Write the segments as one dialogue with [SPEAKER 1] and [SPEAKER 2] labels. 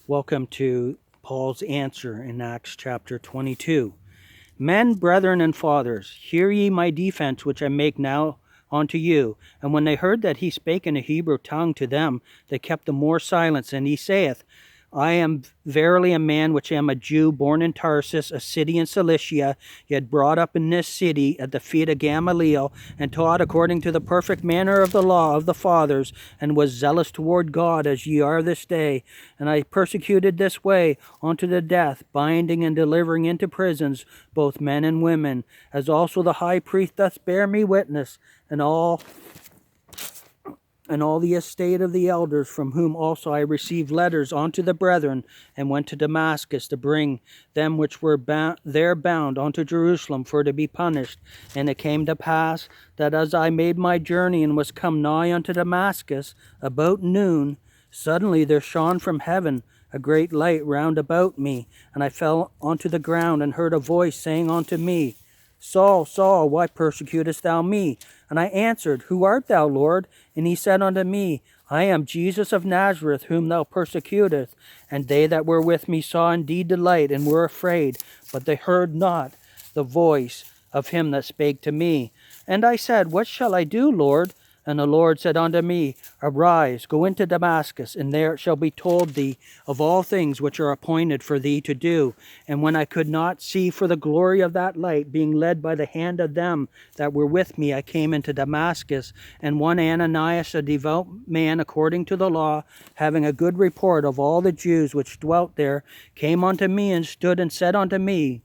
[SPEAKER 1] Welcome to Paul's answer in Acts chapter 22. Men, brethren, and fathers, hear ye my defense which I make now unto you. And when they heard that he spake in a Hebrew tongue to them, they kept the more silence. And he saith, I am verily a man which am a Jew, born in Tarsus, a city in Cilicia, yet brought up in this city at the feet of Gamaliel, and taught according to the perfect manner of the law of the fathers, and was zealous toward God, as ye are this day. And I persecuted this way unto the death, binding and delivering into prisons both men and women, as also the high priest doth bear me witness, and all the estate of the elders, from whom also I received letters unto the brethren, and went to Damascus to bring them which were there bound unto Jerusalem for to be punished. And it came to pass that as I made my journey and was come nigh unto Damascus, about noon, suddenly there shone from heaven a great light round about me, and I fell unto the ground, and heard a voice saying unto me, Saul, Saul, why persecutest thou me? And I answered, Who art thou, Lord? And he said unto me, I am Jesus of Nazareth, whom thou persecutest. And they that were with me saw indeed the light, and were afraid, but they heard not the voice of him that spake to me. And I said, What shall I do, Lord? And the Lord said unto me, Arise, go into Damascus, and there it shall be told thee of all things which are appointed for thee to do. And when I could not see for the glory of that light, being led by the hand of them that were with me, I came into Damascus. And one Ananias, a devout man according to the law, having a good report of all the Jews which dwelt there, came unto me and stood and said unto me,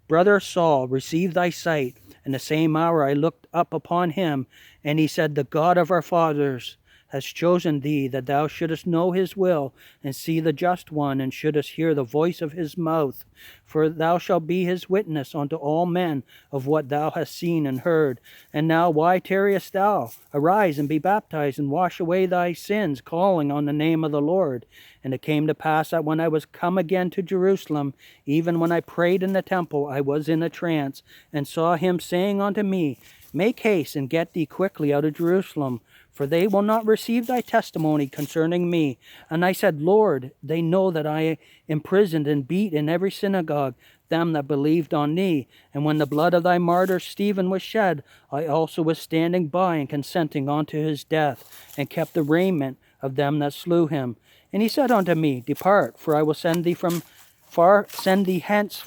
[SPEAKER 1] Brother Saul, receive thy sight. In the same hour I looked up upon him, and he said, The God of our fathers has chosen thee, that thou shouldest know his will, and see the just one, and shouldest hear the voice of his mouth. For thou shalt be his witness unto all men of what thou hast seen and heard. And now why tarriest thou? Arise and be baptized, and wash away thy sins, calling on the name of the Lord. And it came to pass that when I was come again to Jerusalem, even when I prayed in the temple, I was in a trance, and saw him saying unto me, Make haste and get thee quickly out of Jerusalem, for they will not receive thy testimony concerning me. And I said, Lord, they know that I imprisoned and beat in every synagogue them that believed on thee. And when the blood of thy martyr Stephen was shed, I also was standing by and consenting unto his death, and kept the raiment of them that slew him. And he said unto me, Depart, for I will send thee far hence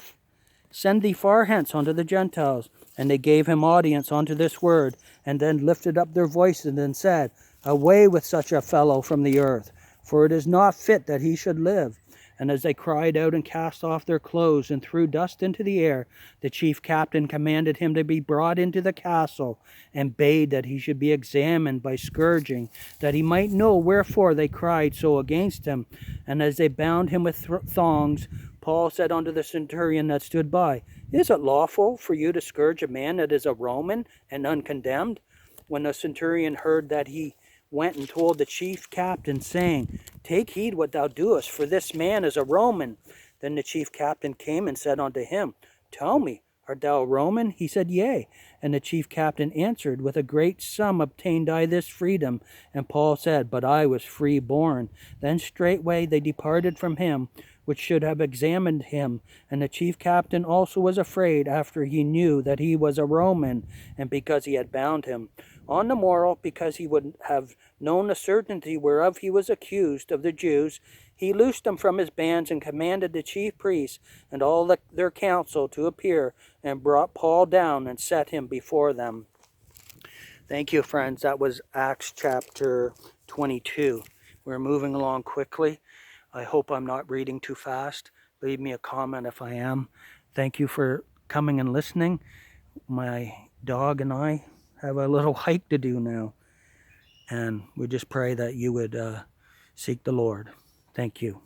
[SPEAKER 1] unto the Gentiles. And they gave him audience unto this word, and then lifted up their voices and said, Away with such a fellow from the earth, for it is not fit that he should live. And as they cried out and cast off their clothes and threw dust into the air, the chief captain commanded him to be brought into the castle, and bade that he should be examined by scourging, that he might know wherefore they cried so against him. And as they bound him with thongs, Paul said unto the centurion that stood by, Is it lawful for you to scourge a man that is a Roman and uncondemned? When the centurion heard that, he went and told the chief captain, saying, Take heed what thou doest, for this man is a Roman. Then the chief captain came and said unto him, Tell me, art thou a Roman? He said, Yea. And the chief captain answered, With a great sum obtained I this freedom. And Paul said, But I was free born. Then straightway they departed from him, which should have examined him. And the chief captain also was afraid, after he knew that he was a Roman, and because he had bound him. On the morrow, because he would have known the certainty whereof he was accused of the Jews, he loosed him from his bands, and commanded the chief priests and all their council to appear, and brought Paul down and set him before them. Thank you, friends. That was Acts chapter 22. We're moving along quickly. I hope I'm not reading too fast. Leave me a comment if I am. Thank you for coming and listening. My dog and I have a little hike to do now. And we just pray that you would seek the Lord. Thank you.